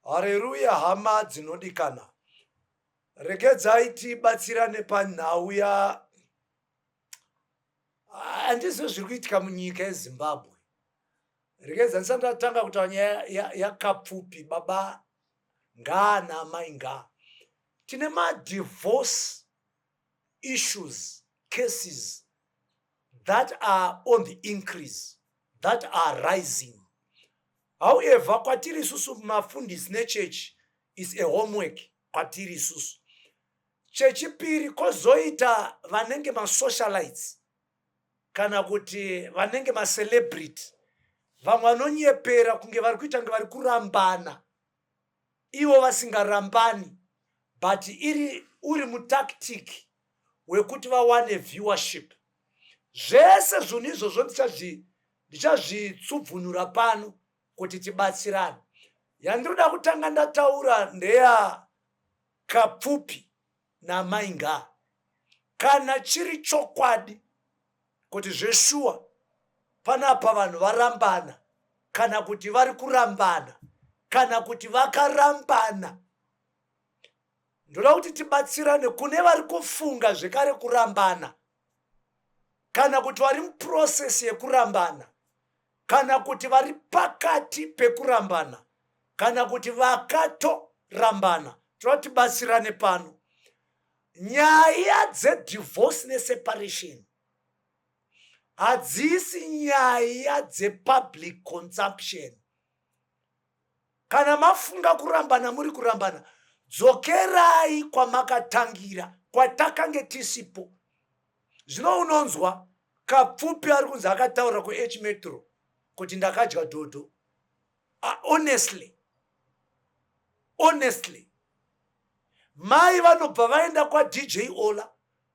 Haleluya, hama dzinodikana. Regedzai tibatsirane panhau handizvo zviri kuitika munyika yeZimbabwe. Regedza ndisati ndatanga kutaura nyaya yakapfupi, baba ngaa namai ngaa. Tine divorce issues, cases that are on the increase, that are rising. However, kwatiri isusu mafundisi nechechi is a homework kwatiri isusu. Chechipiri kozoita vanenge masocialites kana kuti vanenge macelebrity, vamwe vanonyepera kunge vari kuita kunge vari kurambana ivo vasingarambani, but uri mutactic wekuti vawane viewership. Zvese zvinhu izvozvo ndichazvitsubvunura pano kuti tibatsirane. Yandinoda kutanga ndataura ndeya kapfupi namai ngaa. Kana chiri chokwadi kuti zveshuwa panapa vanhu varambana, kana kuti vari kurambana, kana kuti vakarambana, ndoda kuti tibatsirane kune vari kufunga zvekare kurambana, kana kuti vari muprocess yekurambana, kana kuti vari pakati pekurambana, kana kuti vakatorambana. Toda tibatsirane pano. Nyaya dzedivorce neseparation hadzisi nyaya dzepublic consumption. Kana mafunga kurambana, muri kurambana, dzokerai kwamakatangira, kwatakange tisipo. Zvino unonzwa kapfupi ari kunzi akataura kuH Metro kuti ndakadya dhodho. Honestly, mai vanobva vaenda kwaDJ Ola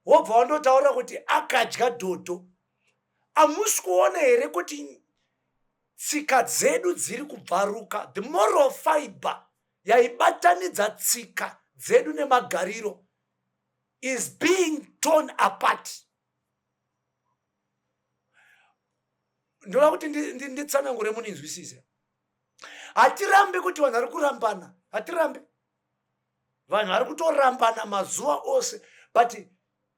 wobva vandotaura kuti akadya dhodho. Hamusi kuona here kuti tsika dzedu dziri kubvaruka? The moral fiber yaibatanidza tsika dzedu nemagariro is being torn apart. Ndoda kuti nditsanangure muninzwisise. Hatirambi kuti vanhu vari kurambana, hatirambi. Vanhu vari kutorambana mazuva ose, but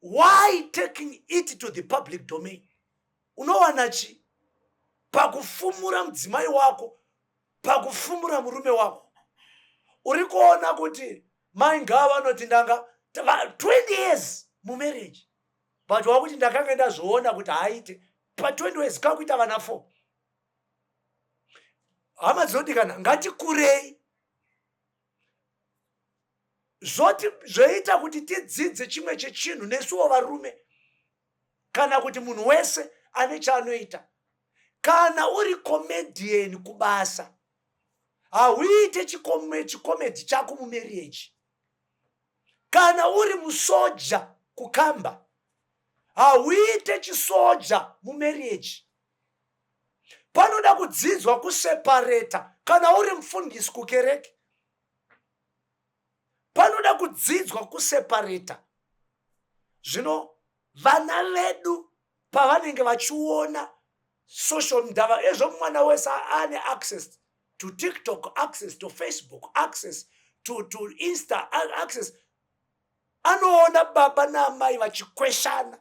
why taking it to the public domain? Unowana chi? Pakufumura mudzimai wako, pakufumura murume wako. Uri kuona kuti mai ngaa vanoti ndanga 20 years mumarriage, but wakuti ndakanga ndazvoona kuti haite pa 20 years kakuita vana 4. Hama dzinodikana, ngatikurei. Zvoti zvoita kuti tidzidze chimwe chechinhu nesuwo varume, kana kuti munhu wese ane chaanoita. Kana uri comedian kubasa, hauite chikomedi chako mumarriage. Kana uri musoja kukamba, hauite chisoja mumarriage. Panoda kudzidzwa kuseparata. Kana uri mufundisi kukereke, panoda kudzidzwa kuseparata. Zvino vana vedu pavanenge vachiona social media, ezvo mwana wese ane access to TikTok, access to Facebook, access to Insta, access. Anoona baba namai vachikweshana.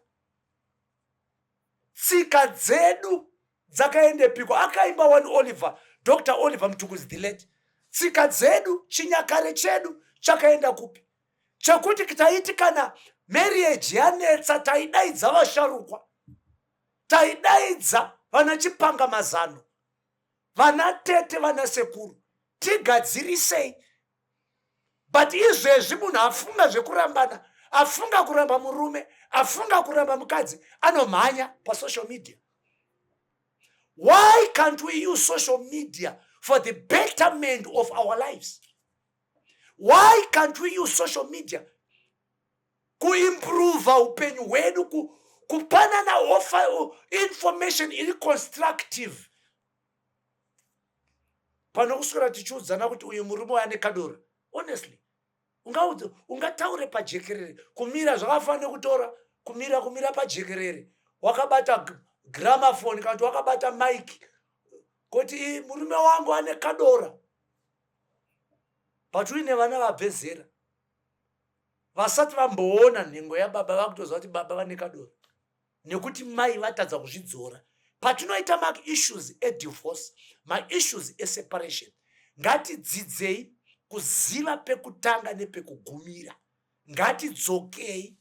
Tsika dzedu dzakaendepiko? Akaimba Oliver, Dr. Oliver Mtukudzi the late. Tsika dzedu, chinyakare chedu chakaenda kupi? Chakuti kitaiti kana marriage yanetsa, taidaidza vasharukwa, taidaidza vana chipanga mazano, vana tete, vana sekuru, tigadzirisei. But izvezvi munhu afunga zvekurambana, afunga kuramba murume, afunga kuramba mukadzi, anomhanya pasocial media. Why can't we use social media for the betterment of our lives? Why can't we use social media kuimprove upenyu hwedu, kupanana information iri constructive, pano kuswera tichiudzana kuti uyu murume ane kadora? Honestly, ungataure pajekerere, kumira zvakafanira kutora, kumira pajekerere, wakabata gramophone kana wakabata mic, kuti murume wangu ane kadora. patuine vana vabve zera vasati vamboona nhengo yababa vakutoziva kuti baba vane kadoro nekuti mai vatadza kuzvidzora. Patinoita maissues edivorce, maissues eseparation, ngatidzidzei kuziva pekutanga nepekugumira. Ngatidzokei.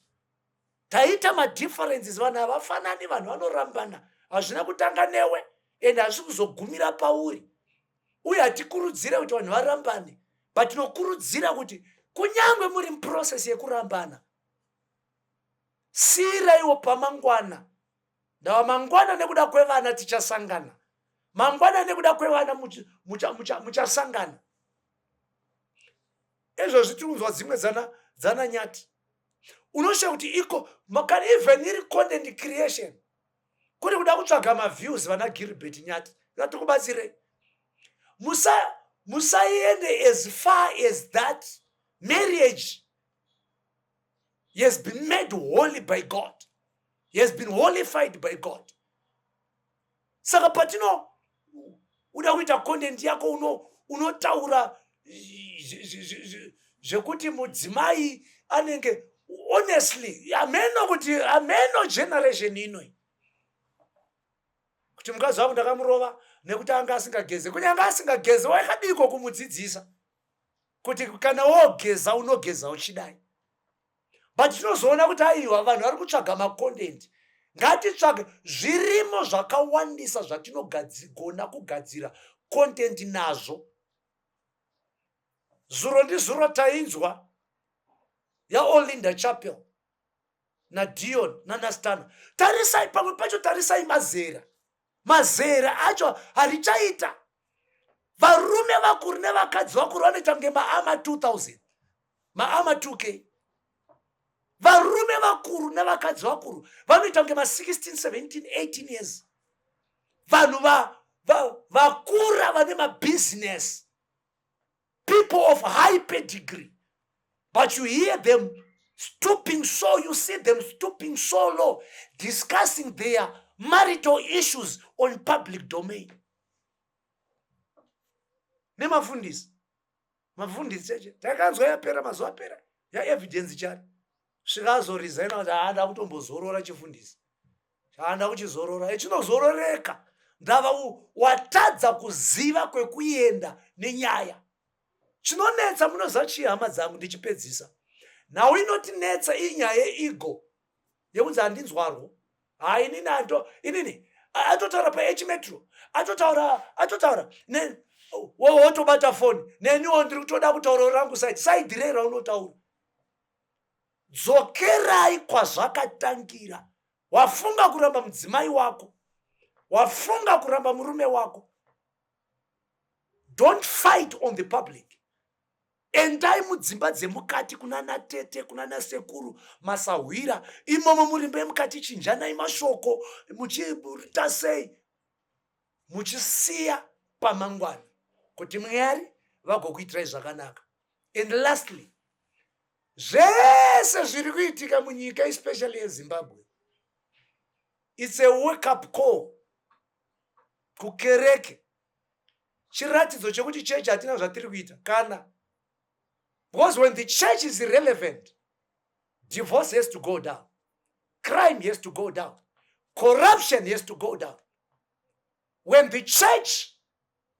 Taita madifferences, vanhu havafanani, vanhu vanorambana, hazvina kutanga newe ende hazvisi kuzogumira pauri. Uye hatikurudzire kuti vanhu varambane, but tinokurudzira kuti kunyangwe muri muprocess yekurambana, siyiraiwo pamangwana. Ndawa mangwana nekuda kwevana tichasangana, mangwana nekuda kwevana muchasangana. Ezvo zvitiunzwa dzimwe dzana nyati. Unosha kuti iko makani even iri content creation kuri kuda kutsvaga maviews vana Gilbert Nyati. Ngatikubatsirei. Musaiende as far as that. Marriage has been made holy by God. He has been holified by God. Saka patino uda kuita content yako unotaura zvekuti mudzimai anenge, honestly ameno generation inoi kuti mukazi wangu ndakamurova nekuti anga asingageze. Kunyanga asingageze waikadiko kumudzidzisa kuti kana wogeza unogeza uchidai. But tinozoona kuti aiwa vanhu vari kutsvaga macontent. Ngatitsvage zvirimo zvakawandisa zvatinogona kugadzira content nazvo. Zuro ndizuro tainzwa yaOlinda Chapel naDion naNastano. Tarisai pamwe pacho, tarisai mazera acho harichaita. Varume vakuru nevakadzi vakuru vanoita kunge maama 2000, maama 2K. Varume vakuru nevakadzi vakuru vanoita kunge 16, 17, 18 years. Vanhu vakura vane mabusiness, people of high pedigree. But you hear them stooping so, you see them stooping so low, discussing their marital issues on public domain. Nemafundisi cheche takanzwa yapera mazuva apera evidence chari zvikazoresigna kuti haanda kutombozorora chifundisi, haanda kuchizorora. Echinozororeka ndava watadza kuziva kwekuenda nenyaya. Chinonetsa munoziva chii hama dzangu, ndichipedzisa. Nhau inotinetsa inyaya yeego yekunzi handinzwarwo. Inini atotaura paH Metro, atotaura wotobata foni neniwo ndiri kutoda kutaura rangu side rei raunotaura. Dzokerai kwazvakatangira. Wafunga kuramba mudzimai wako, wafunga kuramba murume wako, don't fight on the public. Endai mudzimba dzemukati kuna natete, kuna nasekuru, masahwira, imomo murimbe mukati, chinjanai mashoko, muchita sei, muchisiya pamangwana kuti Mwari vagokuitirai zvakanaka. And lastly, zvese zviri kuitika munyika, especially yeZimbabwe, it's a wake up call kukereke. Chiratidzo chekuti church hatina zvatiri kuita kana. Because when the church is irrelevant, divorce has to go down, crime has to go down, corruption has to go down. When the church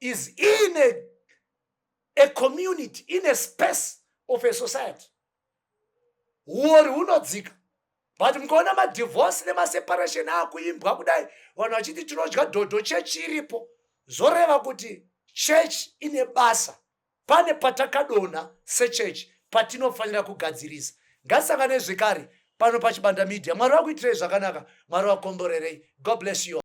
is in a community, in a space of a society, war unodzika. But mkaona madivorce nemaseparation akuimbwa kudai, vanhu vachiti tinodya dhodho church iripo, zoreva kuti church ine basa. Pane patakadona sechurch patinofanira kugadzirisa. Ngasangane zvekare pano paChibanda Media. Mwari wakuitirai zvakanaka, Mwari wakomborerei. God bless you all.